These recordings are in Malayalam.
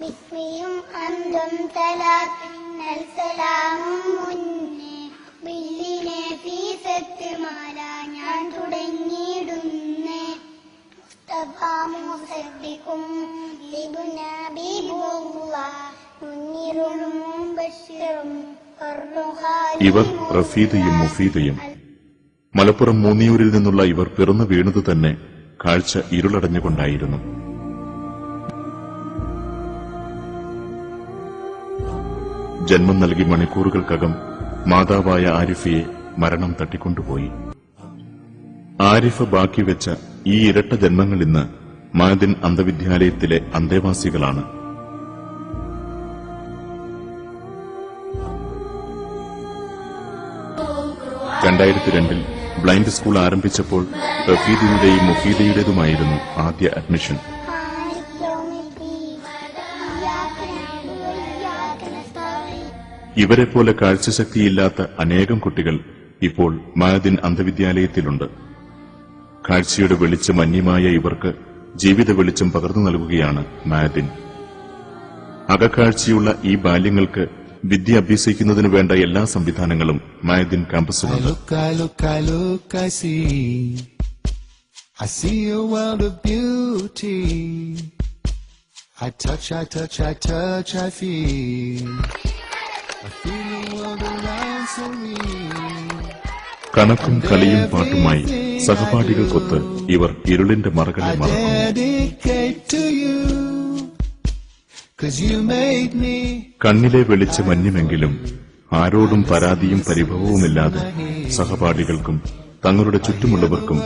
ബിസ്മിയും അന്തും തലാത്തിന്നൽ സലാമും മുന്നേ ബില്ലിനെ ഫീസത്ത് മാല ഞാൻ തുടങ്ങിയിടുന്നേ മുസ്തഫ മുസദ്ദിഖും മുന്നീറും ബശീറും. ഇവർ റഫീദയും മുഫീദയും. മലപ്പുറം മൂന്നിയൂരിൽ നിന്നുള്ള ഇവർ പിറന്നു വീണത് തന്നെ കാഴ്ച ഇരുളടഞ്ഞുകൊണ്ടായിരുന്നു. ജന്മം നൽകി മണിക്കൂറുകൾക്കകം മാതാവായ ആരിഫയെ മരണം തട്ടിക്കൊണ്ടുപോയി. ആരിഫ ബാക്കിവെച്ച ഈ ഇരട്ട ജന്മങ്ങൾ ഇന്ന് മഅദിൻ അന്ധവിദ്യാലയത്തിലെ അന്തേവാസികളാണ്. 2002 ബ്ലൈൻഡ് സ്കൂൾ ആരംഭിച്ചപ്പോൾ റഫീദയുടെയും മുഫീദയുടേതുമായിരുന്നു ആദ്യ അഡ്മിഷൻ. ഇവരെപ്പോലെ കാഴ്ചശക്തിയില്ലാത്ത അനേകം കുട്ടികൾ ഇപ്പോൾ മഅദിൻ അന്ധവിദ്യാലയത്തിലുണ്ട്. കാഴ്ചയുടെ വെളിച്ചം അന്യമായ ഇവർക്ക് ജീവിത വെളിച്ചം പകർന്നു നൽകുകയാണ് മഅദിൻ. അകക്കാഴ്ചയുള്ള ഈ ബാല്യങ്ങൾക്ക് വിദ്യ അഭ്യസിക്കുന്നതിനു വേണ്ട എല്ലാ സംവിധാനങ്ങളും മഅദിൻ ക്യാമ്പസിലുണ്ട്. കണക്കും കളിയും പാട്ടുമായി സഹപാഠികൾക്കൊത്ത് ഇവർ ഇരുളിന്റെ മറകളെ മറക്കും. കണ്ണിലെ വെളിച്ചമന്യമെങ്കിലും ആരോടും പരാതിയും പരിഭവവുമില്ലാതെ സഹപാഠികൾക്കും തങ്ങളുടെ ചുറ്റുമുള്ളവർക്കും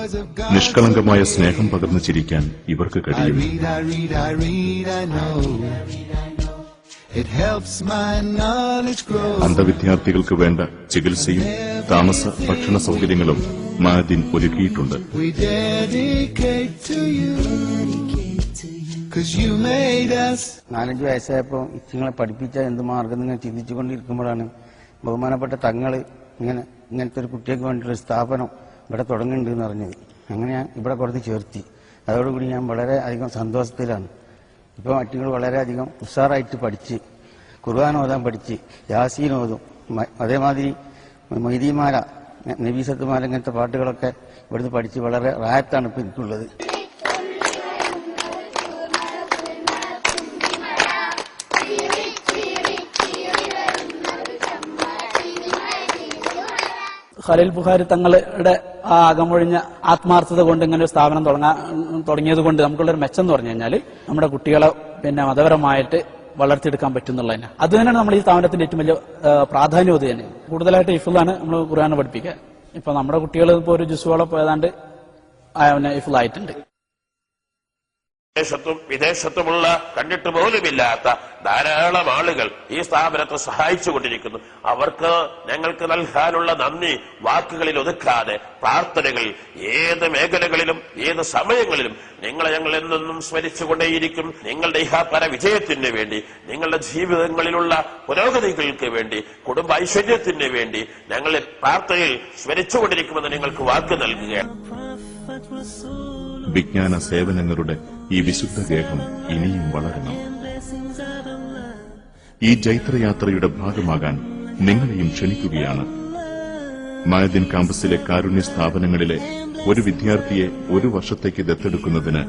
നിഷ്കളങ്കമായ സ്നേഹം പകർന്നു ചിരിക്കാൻ ഇവർക്ക് കഴിയും. അന്ധവിദ്യാർത്ഥികൾക്ക് വേണ്ട ചികിത്സയും താമസ ഭക്ഷണ സൌകര്യങ്ങളും മഅദിൻ ഒരുക്കിയിട്ടുണ്ട്. 4-5 വയസ്സായപ്പോൾ ഇങ്ങളെ പഠിപ്പിച്ച എന്ത് മാർഗം നിങ്ങൾ ചിന്തിച്ചുകൊണ്ടിരിക്കുമ്പോഴാണ് ബഹുമാനപ്പെട്ട തങ്ങൾ ഇങ്ങനത്തെ ഒരു കുട്ടികൾക്ക് വേണ്ടിയൊരു സ്ഥാപനം ഇവിടെ തുടങ്ങുന്നുണ്ടെന്ന് അറിഞ്ഞത്. അങ്ങനെ ഞാൻ ഇവിടെ കൊടുത്ത് ചേർത്തി. അതോടുകൂടി ഞാൻ വളരെ അധികം സന്തോഷത്തിലാണ്. ഇപ്പോൾ മറ്റുകൾ വളരെയധികം ഉഷാറായിട്ട് പഠിച്ച് ഖുർആൻ ഓതാൻ പഠിച്ച് യാസീൻ ഓതും. അതേമാതിരി മൊയ്തീമാല നബീസത്തുമാല ഇങ്ങനത്തെ പാട്ടുകളൊക്കെ ഇവിടുന്ന് പഠിച്ച് വളരെ റായത്താണ് ഇപ്പോൾ എനിക്കുള്ളത്. ഖലീൽ ബുഖാരി തങ്ങളുടെ ആ അകമൊഴിഞ്ഞ ആത്മാർത്ഥത കൊണ്ട് ഇങ്ങനെ ഒരു സ്ഥാപനം തുടങ്ങിയത് കൊണ്ട് നമുക്കുള്ളൊരു മെച്ചം എന്ന് പറഞ്ഞു കഴിഞ്ഞാൽ നമ്മുടെ കുട്ടികളെ മതപരമായിട്ട് വളർത്തിയെടുക്കാൻ പറ്റുന്നുള്ളതിന് അത് തന്നെയാണ് നമ്മൾ ഈ സ്ഥാപനത്തിന്റെ ഏറ്റവും വലിയ പ്രാധാന്യം. അത് തന്നെ കൂടുതലായിട്ട് ഹിഫ്ളാണ് നമ്മൾ ഖുർആൻ പഠിപ്പിക്കുക. ഇപ്പൊ നമ്മുടെ കുട്ടികൾ ഇപ്പോൾ ഒരു ജുസുവോളം ഏതാണ്ട് ഹിഫ്ളായിട്ടുണ്ട്. വിദേശത്തുമുള്ള കണ്ടിട്ട് പോലുമില്ലാത്ത ധാരാളം ആളുകൾ ഈ സ്ഥാപനത്തെ സഹായിച്ചുകൊണ്ടിരിക്കുന്നു. അവർക്ക് ഞങ്ങൾക്ക് നൽകാനുള്ള നന്ദി വാക്കുകളിൽ ഒതുക്കാതെ പ്രാർത്ഥനകൾ ഏത് മേഖലകളിലും ഏത് സമയങ്ങളിലും നിങ്ങളെ ഞങ്ങൾ എന്നും സ്മരിച്ചുകൊണ്ടേയിരിക്കും. നിങ്ങളുടെ ഇഹപര വിജയത്തിന് വേണ്ടി, നിങ്ങളുടെ ജീവിതങ്ങളിലുള്ള പുരോഗതികൾക്ക് വേണ്ടി, കുടുംബ ഐശ്വര്യത്തിന് വേണ്ടി ഞങ്ങളെ പ്രാർത്ഥനയിൽ സ്മരിച്ചുകൊണ്ടിരിക്കുമെന്ന് നിങ്ങൾക്ക് വാക്ക് നൽകുകയാണ്. വിജ്ഞാന സേവനങ്ങളുടെ ഈ വിശുദ്ധ ഗേഹം ഇനിയും വളരണം. ഈ ജൈത്രയാത്രയുടെ ഭാഗമാകാൻ നിങ്ങളെയും ക്ഷണിക്കുകയാണ്. മഅദിൻ ക്യാമ്പസിലെ കാരുണ്യ സ്ഥാപനങ്ങളിലെ ഒരു വിദ്യാർത്ഥിയെ ഒരു വർഷത്തേക്ക് ദത്തെടുക്കുന്നതിന്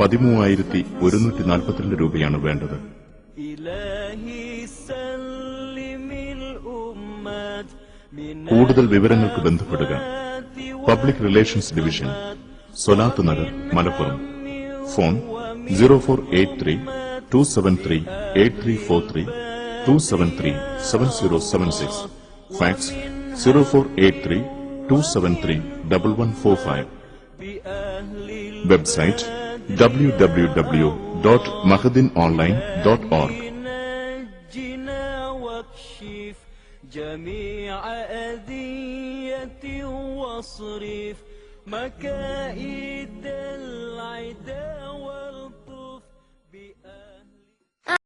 13,142 രൂപയാണ് വേണ്ടത്. കൂടുതൽ വിവരങ്ങൾക്ക് ബന്ധപ്പെടുക. Public relations division, Solath Nagar, Malappuram. Phone 0483 273 8343 273 7076. Fax 0483 273 1145. Website www.mahadinonline.org. جميع أذية واصرف مكائد العدا